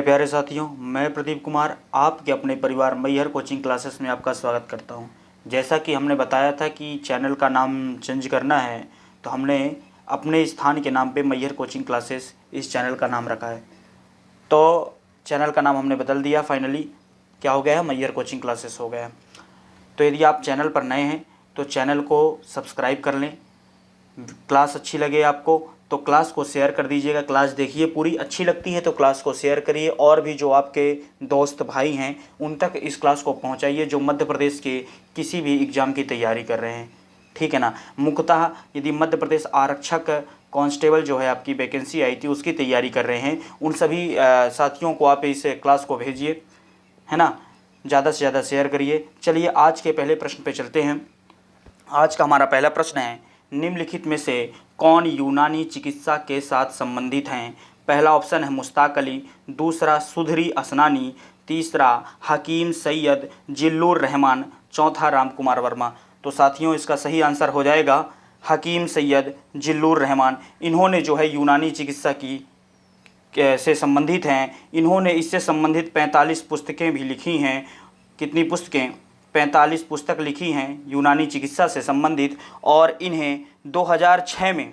प्यारे साथियों, मैं प्रदीप कुमार आपके अपने परिवार मैहर कोचिंग क्लासेस में आपका स्वागत करता हूं। जैसा कि हमने बताया था कि चैनल का नाम चेंज करना है, तो हमने अपने स्थान के नाम पे मैहर कोचिंग क्लासेस इस चैनल का नाम रखा है। तो चैनल का नाम हमने बदल दिया, फाइनली क्या हो गया है, मैहर कोचिंग क्लासेस हो गया है। तो यदि आप चैनल पर नए हैं तो चैनल को सब्सक्राइब कर लें। क्लास अच्छी लगे आपको तो क्लास को शेयर कर दीजिएगा। क्लास देखिए, पूरी अच्छी लगती है तो क्लास को शेयर करिए और भी जो आपके दोस्त भाई हैं उन तक इस क्लास को पहुंचाइए जो मध्य प्रदेश के किसी भी एग्ज़ाम की तैयारी कर रहे हैं, ठीक है ना। मुख्यतः यदि मध्य प्रदेश आरक्षक कांस्टेबल जो है आपकी वैकेंसी आई थी उसकी तैयारी कर रहे हैं, उन सभी साथियों को आप इस क्लास को भेजिए, है ना। ज़्यादा से ज़्यादा शेयर करिए। चलिए आज के पहले प्रश्न पे चलते हैं। आज का हमारा पहला प्रश्न है, निम्नलिखित में से कौन यूनानी चिकित्सा के साथ संबंधित हैं। पहला ऑप्शन है मुश्ताक अली, दूसरा सुधरी असनानी, तीसरा हकीम सैयद जिल्लुर रहमान, चौथा राम कुमार वर्मा। तो साथियों इसका सही आंसर हो जाएगा हकीम सैयद जिल्लुर रहमान। इन्होंने जो है यूनानी चिकित्सा की से संबंधित हैं। इन्होंने इससे संबंधित 45 पुस्तकें भी लिखी हैं। कितनी पुस्तकें? 45 पुस्तक लिखी हैं यूनानी चिकित्सा से संबंधित, और इन्हें 2006 में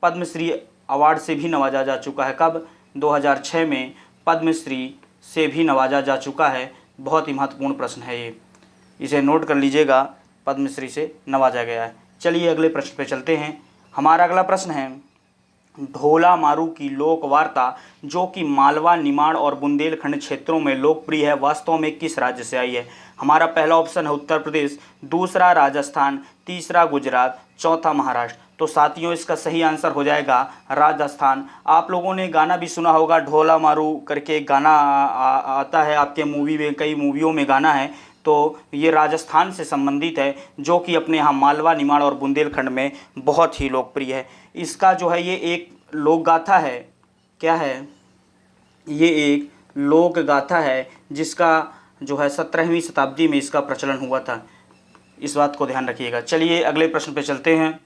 पद्मश्री अवार्ड से भी नवाजा जा चुका है। कब? 2006 में पद्मश्री से भी नवाजा जा चुका है। बहुत ही महत्वपूर्ण प्रश्न है ये, इसे नोट कर लीजिएगा, पद्मश्री से नवाजा गया है। चलिए अगले प्रश्न पे चलते हैं। हमारा अगला प्रश्न है, ढोला मारू की लोक वार्ता जो कि मालवा, निमाड़ और बुंदेलखंड क्षेत्रों में लोकप्रिय है, वास्तव में किस राज्य से आई है। हमारा पहला ऑप्शन है उत्तर प्रदेश, दूसरा राजस्थान, तीसरा गुजरात, चौथा महाराष्ट्र। तो साथियों इसका सही आंसर हो जाएगा राजस्थान। आप लोगों ने गाना भी सुना होगा, ढोला मारू करके एक गाना आता है आपके मूवी में, कई मूवियों में गाना है। तो ये राजस्थान से संबंधित है जो कि अपने यहाँ मालवा, निमाड़ और बुंदेलखंड में बहुत ही लोकप्रिय है। इसका जो है ये एक लोक गाथा है। क्या है ये? एक लोक गाथा है जिसका जो है 17वीं शताब्दी में इसका प्रचलन हुआ था। इस बात को ध्यान रखिएगा। चलिए अगले प्रश्न पे चलते हैं।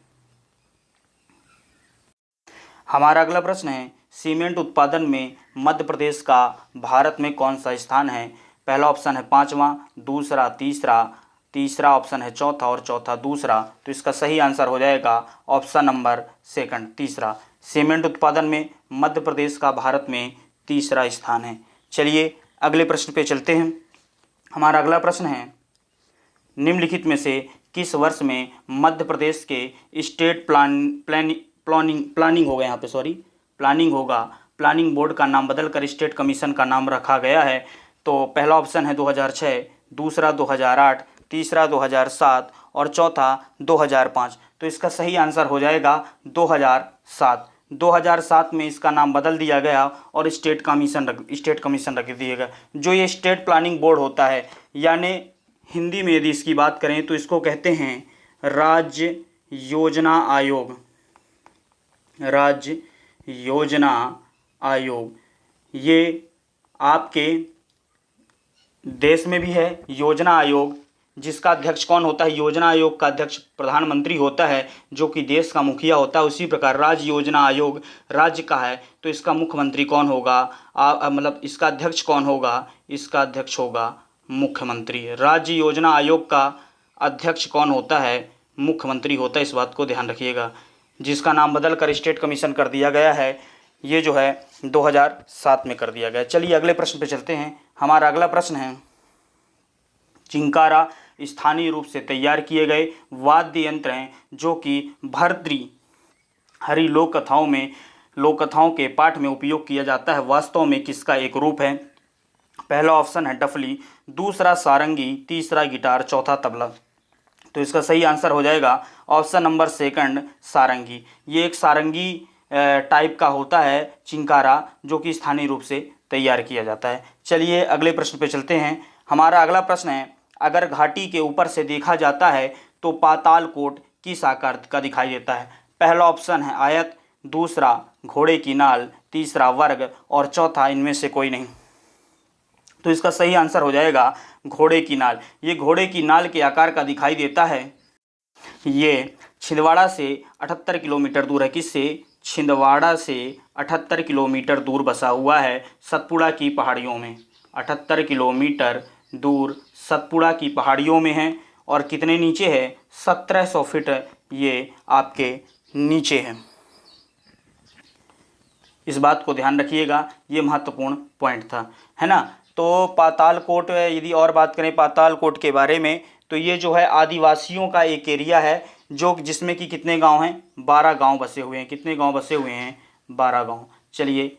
हमारा अगला प्रश्न है, सीमेंट उत्पादन में मध्य प्रदेश का भारत में कौन सा स्थान है। पहला ऑप्शन है पाँचवा, दूसरा तीसरा, तीसरा ऑप्शन है चौथा और चौथा दूसरा। तो इसका सही आंसर हो जाएगा ऑप्शन नंबर सेकंड, तीसरा। सीमेंट उत्पादन में मध्य प्रदेश का भारत में तीसरा स्थान है। चलिए अगले प्रश्न पे चलते हैं। हमारा अगला प्रश्न है, निम्नलिखित में से किस वर्ष में मध्य प्रदेश के स्टेट प्लानिंग होगा, यहाँ पे सॉरी प्लानिंग होगा, प्लानिंग बोर्ड का नाम बदलकर स्टेट कमीशन का नाम रखा गया है। तो पहला ऑप्शन है 2006, दूसरा 2008, तीसरा 2007 और चौथा 2005। तो इसका सही आंसर हो जाएगा 2007। 2007 में इसका नाम बदल दिया गया और स्टेट कमीशन रख दिया गया। जो ये स्टेट प्लानिंग बोर्ड होता है, यानी हिंदी में यदि इसकी बात करें तो इसको कहते हैं राज्य योजना आयोग। राज्य योजना आयोग ये आपके देश में भी है योजना आयोग, जिसका अध्यक्ष कौन होता है? योजना आयोग का अध्यक्ष प्रधानमंत्री होता है जो कि देश का मुखिया होता है। उसी प्रकार राज्य योजना आयोग राज्य का है तो इसका मुख्यमंत्री कौन होगा? मतलब इसका अध्यक्ष कौन होगा? इसका अध्यक्ष होगा मुख्यमंत्री। राज्य योजना आयोग का अध्यक्ष कौन होता है? मुख्यमंत्री होता है। इस बात को ध्यान रखिएगा, जिसका नाम बदल कर स्टेट कमीशन कर दिया गया है। ये जो है 2007 में कर दिया गया। चलिए अगले प्रश्न पे चलते हैं। हमारा अगला प्रश्न है, चिंकारा स्थानीय रूप से तैयार किए गए वाद्य यंत्र हैं जो कि भर्तृहरि लोक कथाओं के पाठ में उपयोग किया जाता है, वास्तव में किसका एक रूप है। पहला ऑप्शन है डफली, दूसरा सारंगी, तीसरा गिटार, चौथा तबला। तो इसका सही आंसर हो जाएगा ऑप्शन नंबर सेकंड, सारंगी। ये एक सारंगी टाइप का होता है चिंकारा जो कि स्थानीय रूप से तैयार किया जाता है। चलिए अगले प्रश्न पे चलते हैं। हमारा अगला प्रश्न है, अगर घाटी के ऊपर से देखा जाता है तो पाताल कोट किस आकार का दिखाई देता है। पहला ऑप्शन है आयत, दूसरा घोड़े की नाल, तीसरा वर्ग और चौथा इनमें से कोई नहीं। तो इसका सही आंसर हो जाएगा घोड़े की नाल। ये घोड़े की नाल के आकार का दिखाई देता है। ये छिंदवाड़ा से 78 किलोमीटर दूर है। किससे? छिंदवाड़ा से 78 किलोमीटर दूर बसा हुआ है सतपुड़ा की पहाड़ियों में। 78 किलोमीटर दूर सतपुड़ा की पहाड़ियों में है और कितने नीचे है, 1700 फीट ये आपके नीचे है। इस बात को ध्यान रखिएगा, ये महत्वपूर्ण पॉइंट था, है ना। तो पातालकोट, यदि और बात करें पातालकोट के बारे में, तो ये जो है आदिवासियों का एक एरिया है जो जिसमें कि कितने गांव हैं, 12 गांव बसे हुए हैं। कितने गांव बसे हुए हैं, 12 गांव। चलिए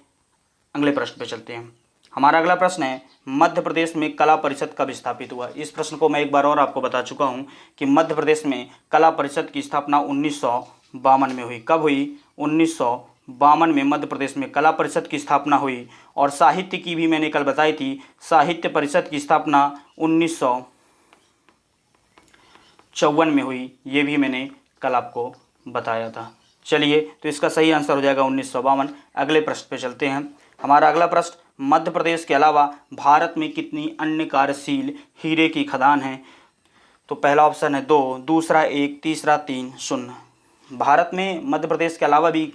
अगले प्रश्न पे चलते हैं। हमारा अगला प्रश्न है, मध्य प्रदेश में कला परिषद कब स्थापित हुआ। इस प्रश्न को मैं एक बार और आपको बता चुका हूँ कि मध्य प्रदेश में कला परिषद की स्थापना 1952 में हुई। कब हुई, 1952 में मध्य प्रदेश में कला परिषद की स्थापना हुई। और साहित्य की भी मैंने कल बताई थी, साहित्य परिषद की स्थापना 1954 में हुई, ये भी मैंने कल आपको बताया था। चलिए, तो इसका सही आंसर हो जाएगा 1952। अगले प्रश्न पे चलते हैं। हमारा अगला प्रश्न, मध्य प्रदेश के अलावा भारत में कितनी अन्य कार्यशील हीरे की खदान हैं। तो पहला ऑप्शन है 2, दूसरा 1, तीसरा 3, 0। भारत में मध्य प्रदेश के अलावा भी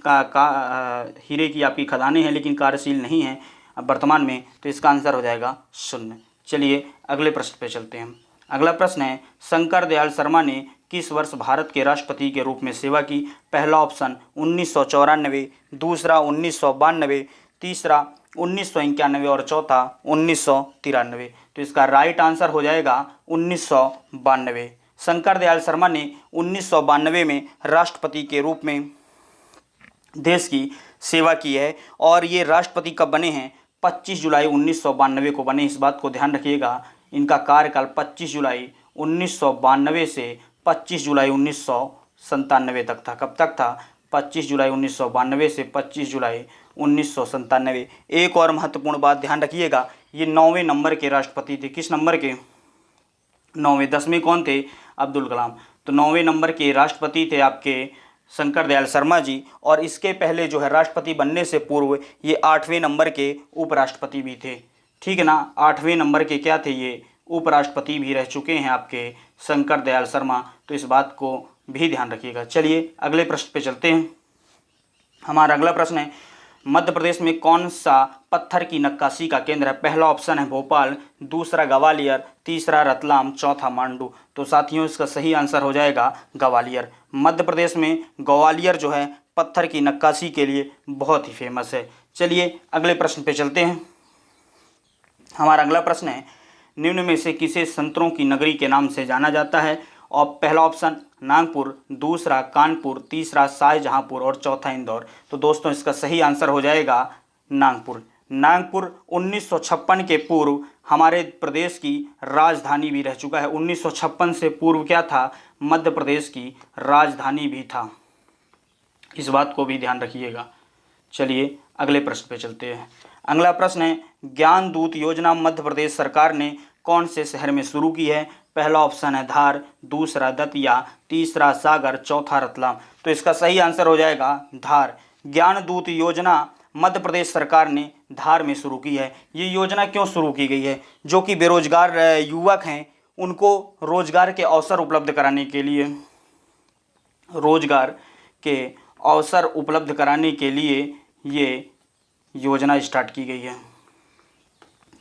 हीरे की आपकी खदानें हैं, लेकिन कार्यशील नहीं हैं अब वर्तमान में, तो इसका आंसर हो जाएगा 0। चलिए अगले प्रश्न पे चलते हैं। अगला प्रश्न है, शंकर दयाल शर्मा ने किस वर्ष भारत के राष्ट्रपति के रूप में सेवा की। पहला ऑप्शन 1994, दूसरा 1992, तीसरा 1991 और चौथा 1993। तो इसका राइट आंसर हो जाएगा 1992। शंकर दयाल शर्मा ने 1992 में राष्ट्रपति के रूप में देश की सेवा की है। और ये राष्ट्रपति कब बने हैं, 25 जुलाई 1992 को बने। इस बात को ध्यान रखिएगा, इनका कार्यकाल 25 जुलाई 1992 से 25 जुलाई 1997 तक था। कब तक था, 25 जुलाई 1992 से 25 जुलाई 1997। एक और महत्वपूर्ण बात ध्यान रखिएगा, ये 9वें नंबर के राष्ट्रपति थे। किस नंबर के, 9वें। 10वें कौन थे, अब्दुल कलाम। तो 9वें नंबर के राष्ट्रपति थे आपके शंकर दयाल शर्मा जी। और इसके पहले जो है राष्ट्रपति बनने से पूर्व ये 8वें नंबर के उपराष्ट्रपति भी थे। ठीक है ना, 8वें नंबर के क्या थे, ये उपराष्ट्रपति भी रह चुके हैं आपके शंकर दयाल शर्मा। तो इस बात को भी ध्यान रखिएगा। चलिए अगले प्रश्न पे चलते हैं। हमारा अगला प्रश्न है, मध्य प्रदेश में कौन सा पत्थर की नक्काशी का केंद्र है। पहला ऑप्शन है भोपाल, दूसरा ग्वालियर, तीसरा रतलाम, चौथा मांडू। तो साथियों इसका सही आंसर हो जाएगा ग्वालियर। मध्य प्रदेश में ग्वालियर जो है पत्थर की नक्काशी के लिए बहुत ही फेमस है। चलिए अगले प्रश्न पे चलते हैं। हमारा अगला प्रश्न है, निम्न में से किसे संतरों की नगरी के नाम से जाना जाता है। और पहला ऑप्शन नागपुर, दूसरा कानपुर, तीसरा शाहजहांपुर और चौथा इंदौर। तो दोस्तों इसका सही आंसर हो जाएगा नागपुर। नागपुर 1956 के पूर्व हमारे प्रदेश की राजधानी भी रह चुका है। 1956 से पूर्व क्या था, मध्य प्रदेश की राजधानी भी था। इस बात को भी ध्यान रखिएगा। चलिए अगले प्रश्न पे चलते हैं। अगला प्रश्न है, ज्ञान दूत योजना मध्य प्रदेश सरकार ने कौन से शहर में शुरू की है। पहला ऑप्शन है धार, दूसरा दतिया, तीसरा सागर, चौथा रतलाम। तो इसका सही आंसर हो जाएगा धार। ज्ञान दूत योजना मध्य प्रदेश सरकार ने धार में शुरू की है। ये योजना क्यों शुरू की गई है, जो कि बेरोजगार युवक हैं उनको रोजगार के अवसर उपलब्ध कराने के लिए, रोजगार के अवसर उपलब्ध कराने के लिए ये योजना स्टार्ट की गई है।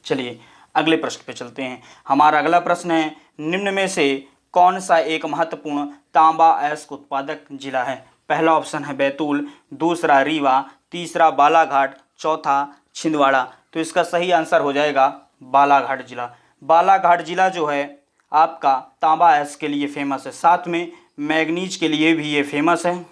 चलिए अगले प्रश्न पे चलते हैं। हमारा अगला प्रश्न है, निम्न में से कौन सा एक महत्वपूर्ण तांबा अयस्क उत्पादक जिला है। पहला ऑप्शन है बैतूल, दूसरा रीवा, तीसरा बालाघाट, चौथा छिंदवाड़ा। तो इसका सही आंसर हो जाएगा बालाघाट जिला। बालाघाट जिला जो है आपका तांबा अयस्क के लिए फेमस है, साथ में मैग्नीज के लिए भी ये फेमस है।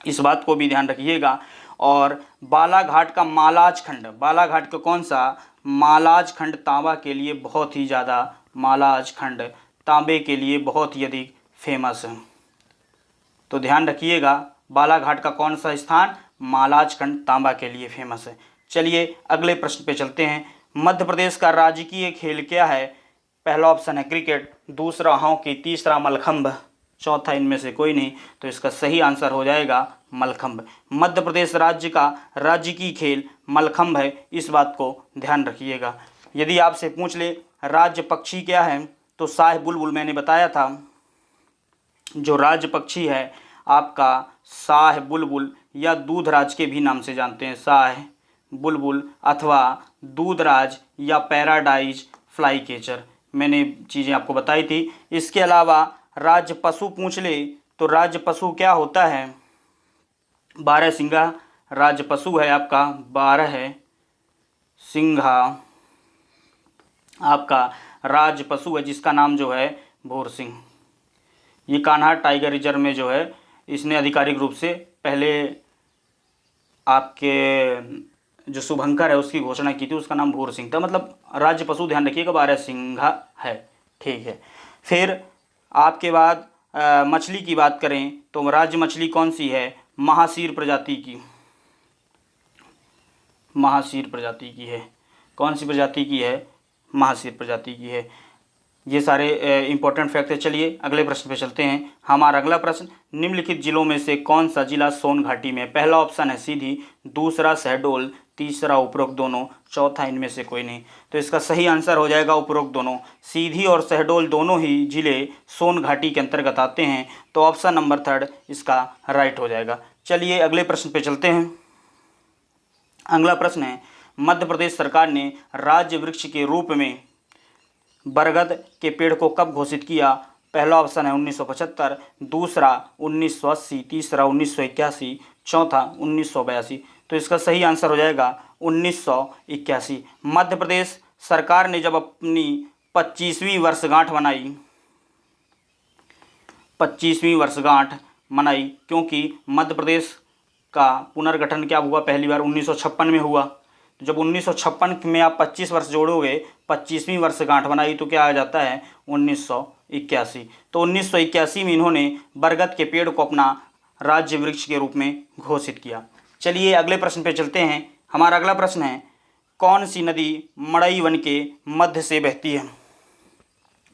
इस बात को भी ध्यान रखिएगा। और बालाघाट का मालाज खंड, बालाघाट का कौन सा, मालाज खंड तांबा के लिए बहुत ही ज़्यादा, मालाज खंड तांबे के लिए बहुत ही अधिक फेमस है। तो ध्यान रखिएगा, बालाघाट का कौन सा स्थान, मालाज खंड तांबा के लिए फेमस है। चलिए अगले प्रश्न पे चलते हैं। मध्य प्रदेश का राजकीय खेल क्या है। पहला ऑप्शन है क्रिकेट, दूसरा हॉकी, तीसरा मलखंभ, चौथा इनमें से कोई नहीं। तो इसका सही आंसर हो जाएगा मलखंभ। मध्य प्रदेश राज्य का राजकीय खेल मलखंभ है, इस बात को ध्यान रखिएगा। यदि आपसे पूछ ले राज्य पक्षी क्या है, तो शाह बुलबुल मैंने बताया था। जो राज्य पक्षी है आपका शाह बुलबुल, या दूधराज के भी नाम से जानते हैं। शाह बुलबुल अथवा दूधराज या पैराडाइज फ्लाई कैचर, मैंने चीज़ें आपको बताई थी। इसके अलावा राज्य पशु पूछ ले तो राज्य पशु क्या होता है? बारहसिंगा राज्य पशु है आपका, 12 सिंघा आपका राज्य पशु है, जिसका नाम जो है भूर सिंह। ये कान्हा टाइगर रिजर्व में जो है इसने आधिकारिक रूप से पहले आपके जो शुभंकर है उसकी घोषणा की थी, उसका नाम भूर सिंह था। मतलब राज्य पशु ध्यान रखिएगा बारहसिंघा है, ठीक है। फिर आपके बाद मछली की बात करें तो राज्य मछली कौन सी है? महासीर प्रजाति की, महासीर प्रजाति की है। कौन सी प्रजाति की है? महासीर प्रजाति की है। ये सारे इंपॉर्टेंट फैक्ट है। चलिए अगले प्रश्न पे चलते हैं। हमारा अगला प्रश्न, निम्नलिखित जिलों में से कौन सा जिला सोन घाटी में? पहला ऑप्शन है सीधी, दूसरा शहडोल, तीसरा उपरोक्त दोनों, चौथा इनमें से कोई नहीं। तो इसका सही आंसर हो जाएगा उपरोक्त दोनों। सीधी और शहडोल दोनों ही जिले सोन घाटी के अंतर्गत आते हैं, तो ऑप्शन नंबर 3 इसका राइट हो जाएगा। चलिए अगले प्रश्न पे चलते हैं। अगला प्रश्न है, मध्य प्रदेश सरकार ने राज्य वृक्ष के रूप में बरगद के पेड़ को कब घोषित किया? पहला ऑप्शन है 1975, दूसरा 1980, तीसरा 1981, चौथा 1982। तो इसका सही आंसर हो जाएगा 1981। मध्य प्रदेश सरकार ने जब अपनी 25वीं वर्षगांठ मनाई, 25वीं वर्षगांठ मनाई, क्योंकि मध्य प्रदेश का पुनर्गठन क्या हुआ? पहली बार 1956 में हुआ। तो जब 1956 में आप 25 वर्ष जोड़ोगे, 25वीं वर्षगांठ बनाई, तो क्या आ जाता है? 1981। तो 1981 में इन्होंने बरगद के पेड़ को अपना राज्य वृक्ष के रूप में घोषित किया। चलिए अगले प्रश्न पे चलते हैं। हमारा अगला प्रश्न है, कौन सी नदी मड़ई वन के मध्य से बहती है?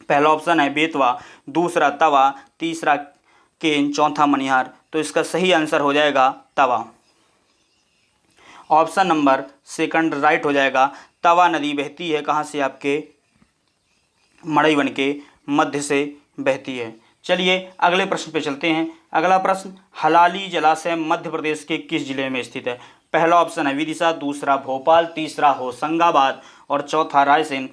पहला ऑप्शन है बेतवा, दूसरा तवा, तीसरा केन, चौथा मनिहार। तो इसका सही आंसर हो जाएगा तवा। ऑप्शन नंबर 2 राइट हो जाएगा। तवा नदी बहती है कहाँ से? आपके मड़ई वन के मध्य से बहती है। चलिए अगले प्रश्न पे चलते हैं। अगला प्रश्न, हलाली जलाशय मध्य प्रदेश के किस जिले में स्थित है? पहला ऑप्शन है विदिशा, दूसरा भोपाल, तीसरा होशंगाबाद और चौथा रायसेन।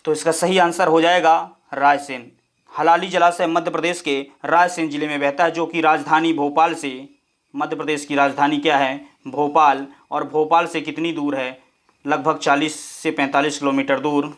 तो इसका सही आंसर हो जाएगा रायसेन। हलाली जलाशय मध्य प्रदेश के रायसेन जिले में बहता है, जो कि राजधानी भोपाल से, मध्य प्रदेश की राजधानी क्या है? भोपाल। और भोपाल से कितनी दूर है? लगभग 40 से 45 किलोमीटर दूर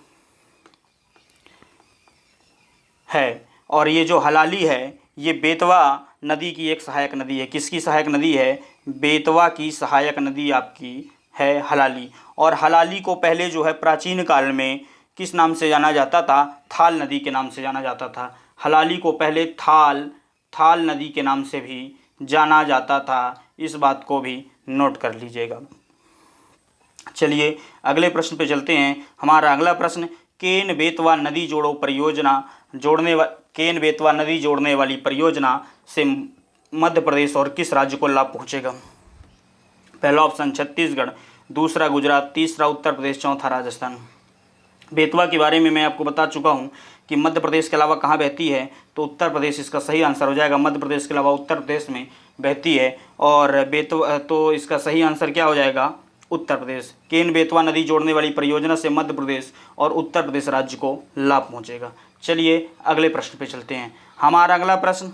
है। और ये जो हलाली है ये बेतवा नदी की एक सहायक नदी है। किसकी सहायक नदी है? बेतवा की सहायक नदी आपकी है हलाली। और हलाली को पहले जो है प्राचीन काल में किस नाम से जाना जाता था? थाल नदी के नाम से जाना जाता था। हलाली को पहले थाल नदी के नाम से भी जाना जाता था। इस बात को भी नोट कर लीजिएगा। चलिए अगले प्रश्न पे चलते हैं। हमारा अगला प्रश्न, केन बेतवा नदी जोड़ो परियोजना केन बेतवा नदी जोड़ने वाली परियोजना से मध्य प्रदेश और किस राज्य को लाभ पहुँचेगा? पहला ऑप्शन छत्तीसगढ़, दूसरा गुजरात, तीसरा उत्तर प्रदेश, चौथा राजस्थान। बेतवा के बारे में मैं आपको बता चुका हूँ कि मध्य प्रदेश के अलावा कहाँ बहती है, तो उत्तर प्रदेश इसका सही आंसर हो जाएगा। मध्य प्रदेश के अलावा उत्तर प्रदेश में बहती है। और बेतवा, तो इसका सही आंसर क्या हो जाएगा? उत्तर प्रदेश। केन बेतवा नदी जोड़ने वाली परियोजना से मध्य प्रदेश और उत्तर प्रदेश राज्य को लाभ पहुँचेगा। चलिए अगले प्रश्न पे चलते हैं। हमारा अगला प्रश्न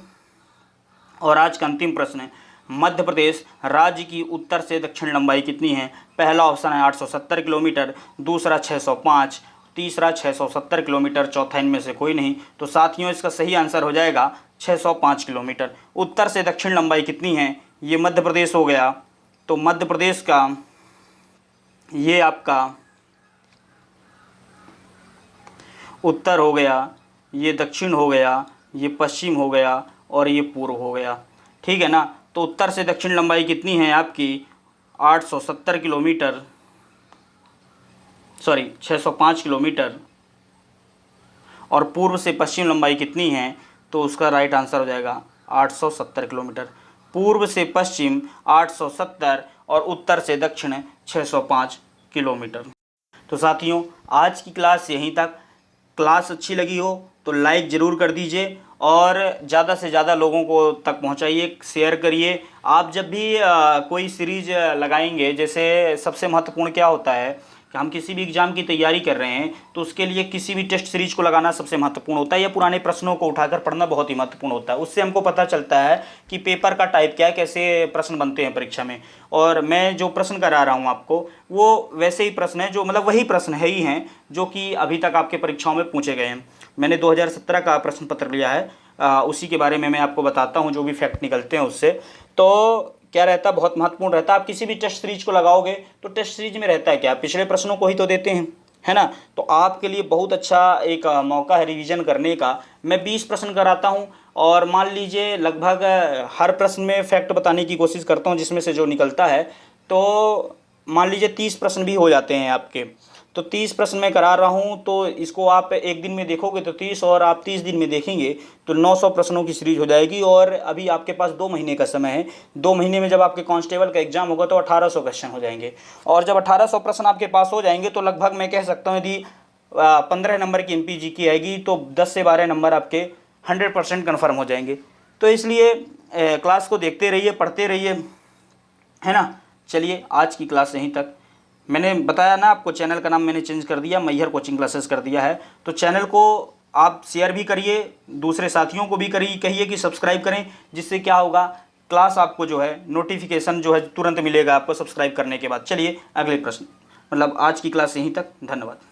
और आज का अंतिम प्रश्न है, मध्य प्रदेश राज्य की उत्तर से दक्षिण लंबाई कितनी है? पहला ऑप्शन है 870 किलोमीटर, दूसरा 605, तीसरा 670 किलोमीटर, चौथा इनमें से कोई नहीं। तो साथियों इसका सही आंसर हो जाएगा 605 किलोमीटर। उत्तर से दक्षिण लंबाई कितनी है? ये मध्य प्रदेश हो गया। तो मध्य प्रदेश का ये आपका उत्तर हो गया, ये दक्षिण हो गया, ये पश्चिम हो गया और ये पूर्व हो गया। ठीक है ना? तो उत्तर से दक्षिण लंबाई कितनी है आपकी? 870 किलोमीटर, सॉरी 605 किलोमीटर। और पूर्व से पश्चिम लंबाई कितनी है? तो उसका राइट आंसर हो जाएगा 870 किलोमीटर। पूर्व से पश्चिम 870 और उत्तर से दक्षिण 605 किलोमीटर। तो साथियों आज की क्लास यहीं तक। क्लास अच्छी लगी हो तो तो लाइक ज़रूर कर दीजिए और ज़्यादा से ज़्यादा लोगों को तक पहुंचाइए, शेयर करिए। आप जब भी कोई सीरीज लगाएंगे, जैसे सबसे महत्वपूर्ण क्या होता है कि हम किसी भी एग्ज़ाम की तैयारी कर रहे हैं तो उसके लिए किसी भी टेस्ट सीरीज को लगाना सबसे महत्वपूर्ण होता है, या पुराने प्रश्नों को उठाकर पढ़ना बहुत ही महत्वपूर्ण होता है। उससे हमको पता चलता है कि पेपर का टाइप क्या है, कैसे प्रश्न बनते हैं परीक्षा में। और मैं जो प्रश्न करा रहा हूँ आपको, वो वैसे ही प्रश्न है, जो मतलब वही प्रश्न है ही हैं जो कि अभी तक आपके परीक्षाओं में पूछे गए हैं। मैंने 2017 का प्रश्न पत्र लिया है, उसी के बारे में मैं आपको बताता हूँ, जो भी फैक्ट निकलते हैं उससे। तो क्या रहता है, बहुत महत्वपूर्ण रहता है। आप किसी भी टेस्ट सीरीज को लगाओगे तो टेस्ट सीरीज में रहता है क्या, पिछले प्रश्नों को ही तो देते हैं, है ना। तो आपके लिए बहुत अच्छा एक मौका है रिवीजन करने का। मैं 20 प्रश्न कराता हूँ और मान लीजिए लगभग हर प्रश्न में फैक्ट बताने की कोशिश करता हूँ, जिसमें से जो निकलता है, तो मान लीजिए 30 प्रश्न भी हो जाते हैं आपके। तो 30 प्रश्न मैं करा रहा हूँ, तो इसको आप एक दिन में देखोगे तो 30, और आप 30 दिन में देखेंगे तो 900 प्रश्नों की सीरीज हो जाएगी। और अभी आपके पास 2 महीने का समय है। 2 महीने में जब आपके कांस्टेबल का एग्जाम होगा तो 1800 क्वेश्चन हो जाएंगे। और जब 1800 प्रश्न आपके पास हो जाएंगे तो लगभग मैं कह सकता हूँ, यदि 15 नंबर की MPG की आएगी तो 10 से 12 नंबर आपके 100% कन्फर्म हो जाएंगे। तो इसलिए क्लास को देखते रहिए, पढ़ते रहिए, है ना। चलिए आज की क्लास यहीं तक। मैंने बताया ना आपको, चैनल का नाम मैंने चेंज कर दिया, मैहर कोचिंग क्लासेस कर दिया है। तो चैनल को आप शेयर भी करिए, दूसरे साथियों को भी कहिए कि सब्सक्राइब करें, जिससे क्या होगा, क्लास आपको जो है नोटिफिकेशन जो है तुरंत मिलेगा आपको सब्सक्राइब करने के बाद। चलिए अगले प्रश्न, मतलब आज की क्लास यहीं तक। धन्यवाद।